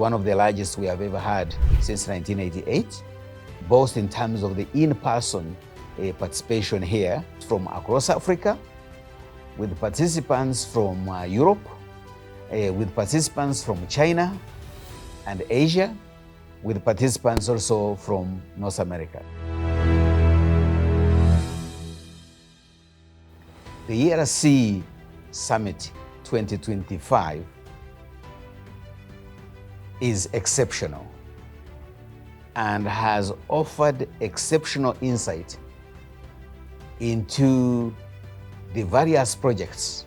one of the largest we have ever had since 1988, both in terms of the in-person participation here from across Africa, with participants from Europe, with participants from China and Asia, with participants also from North America. The AERC Summit 2025 is exceptional and has offered exceptional insight into the various projects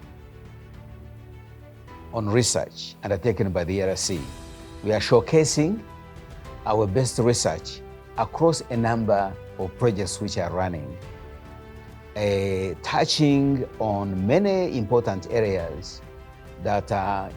on research undertaken by the AERC. We are showcasing our best research across a number of projects which are running, touching on many important areas that are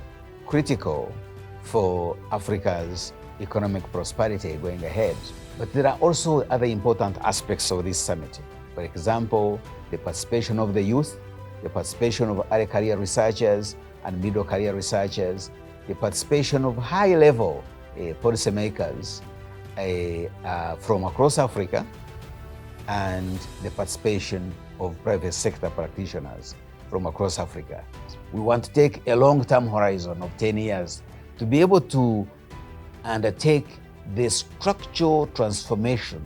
critical for Africa's economic prosperity going ahead. But there are also other important aspects of this summit. For example, the participation of the youth, the participation of early career researchers and middle career researchers, the participation of high-level policymakers from across Africa, and the participation of private sector practitioners from across Africa. We want to take a long-term horizon of 10 years to be able to undertake the structural transformation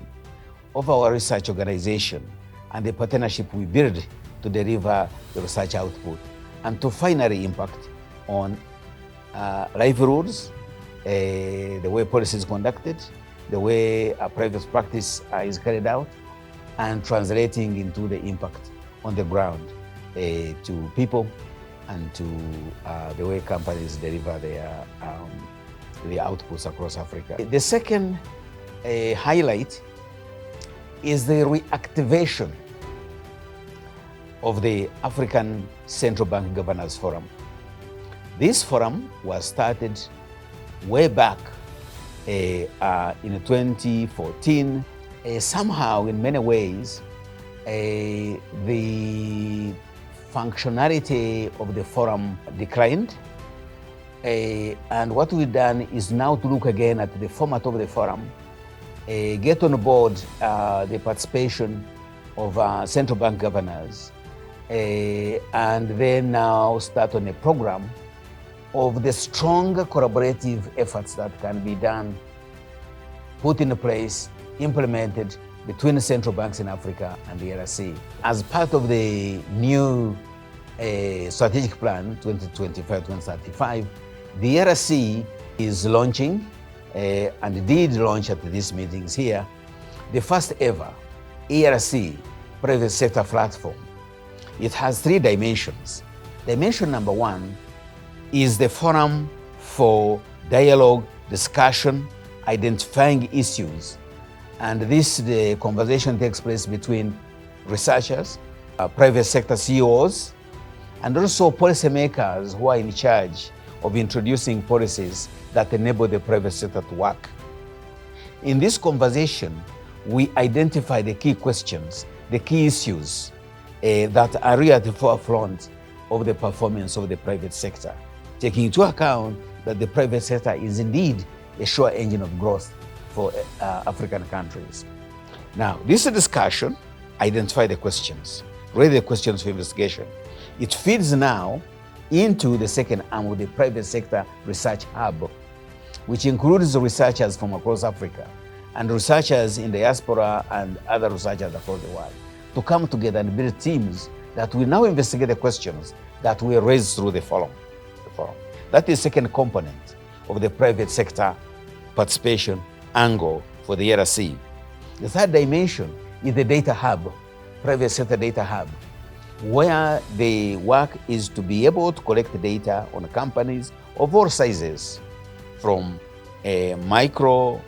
of our research organization and the partnership we build to deliver the research output, and to finally impact on livelihoods, the way policy is conducted, the way private practice is carried out, and translating into the impact on the ground to people and to the way companies deliver their outputs across Africa. The second highlight is the reactivation of the African Central Bank Governors Forum. This forum was started way back in 2014. Somehow, in many ways, the functionality of the forum declined. And what we've done is now to look again at the format of the forum, get on board the participation of central bank governors, and then now start on a program of the strong collaborative efforts that can be done, put in place, implemented between the central banks in Africa and the AERC. As part of the new strategic plan 2025-2035, the AERC is launching, and did launch at these meetings here, the first ever AERC private sector platform. It has 3 dimensions. Dimension number 1 is the forum for dialogue, discussion, identifying issues. And the conversation takes place between researchers, private sector CEOs, and also policymakers who are in charge of introducing policies that enable the private sector to work. In this conversation, we identify the key questions, the key issues that are really at the forefront of the performance of the private sector, taking into account that the private sector is indeed a sure engine of growth for African countries. Now, this discussion identifies the questions, raise the questions for investigation. It feeds now into the second arm of the private sector research hub, which includes researchers from across Africa and researchers in the diaspora and other researchers across the world to come together and build teams that will now investigate the questions that were raised through the forum. That is the second component of the private sector participation angle for the AERC. The third dimension is the data hub, private sector data hub, where the work is to be able to collect data on companies of all sizes, from micro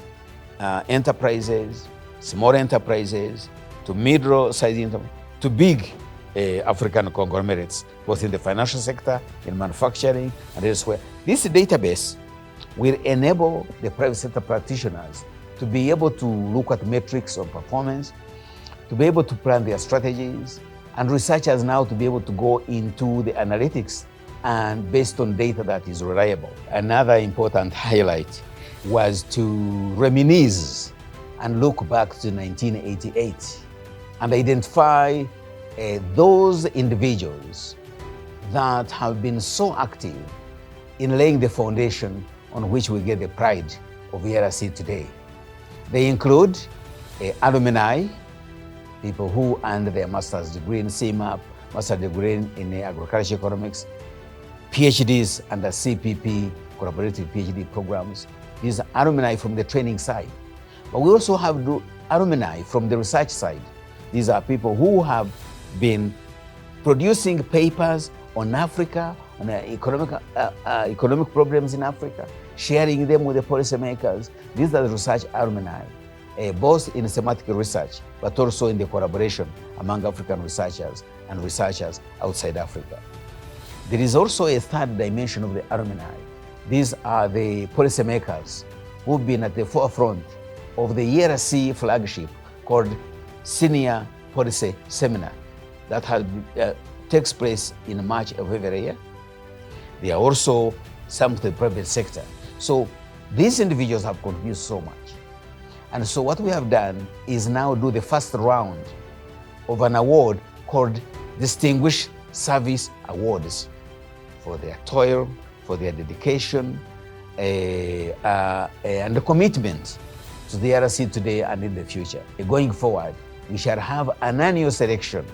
enterprises, small enterprises, to middle-sized enterprises, to big African conglomerates, both in the financial sector, in manufacturing, and elsewhere. This database will enable the private sector practitioners to be able to look at metrics of performance, to be able to plan their strategies, and researchers now to be able to go into the analytics and based on data that is reliable. Another important highlight was to reminisce and look back to 1988 and identify those individuals that have been so active in laying the foundation on which we get the pride of AERC today. They include alumni, people who earned their master's degree in CMAP, master's degree in agriculture economics, PhDs under CPP, collaborative PhD programs. These are alumni from the training side. But we also have alumni from the research side. These are people who have been producing papers on Africa, on economic problems in Africa, sharing them with the policymakers. These are the research alumni, both in thematic research, but also in the collaboration among African researchers and researchers outside Africa. There is also a third dimension of the alumni. These are the policymakers who've been at the forefront of the AERC flagship called Senior Policy Seminar that takes place in March of every year. They are also some of the private sector. So these individuals have contributed so much. And so what we have done is now do the first round of an award called Distinguished Service Awards for their toil, for their dedication, and the commitment to the AERC today and in the future. Going forward, we shall have an annual selection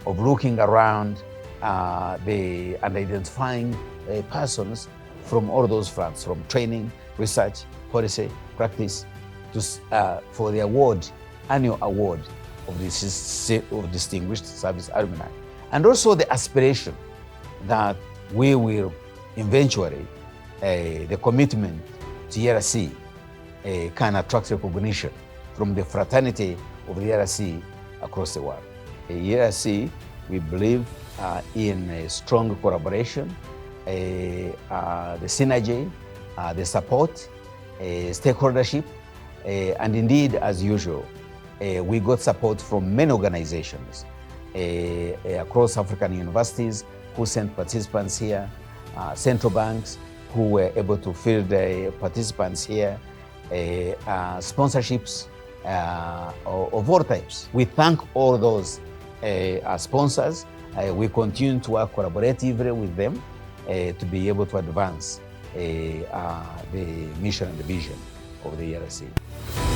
of looking around and identifying persons from all those fronts, from training, research, policy, practice, for the award, annual award of Distinguished Service Alumni. And also the aspiration that we will eventually, the commitment to AERC can attract recognition from the fraternity of the AERC across the world. AERC, we believe in a strong collaboration, the synergy, the support, stakeholdership, and indeed, as usual, we got support from many organizations across African universities who sent participants here, central banks who were able to field participants here, sponsorships of all types. We thank all those sponsors. We continue to work collaboratively with them to be able to advance the mission and the vision of the AERC.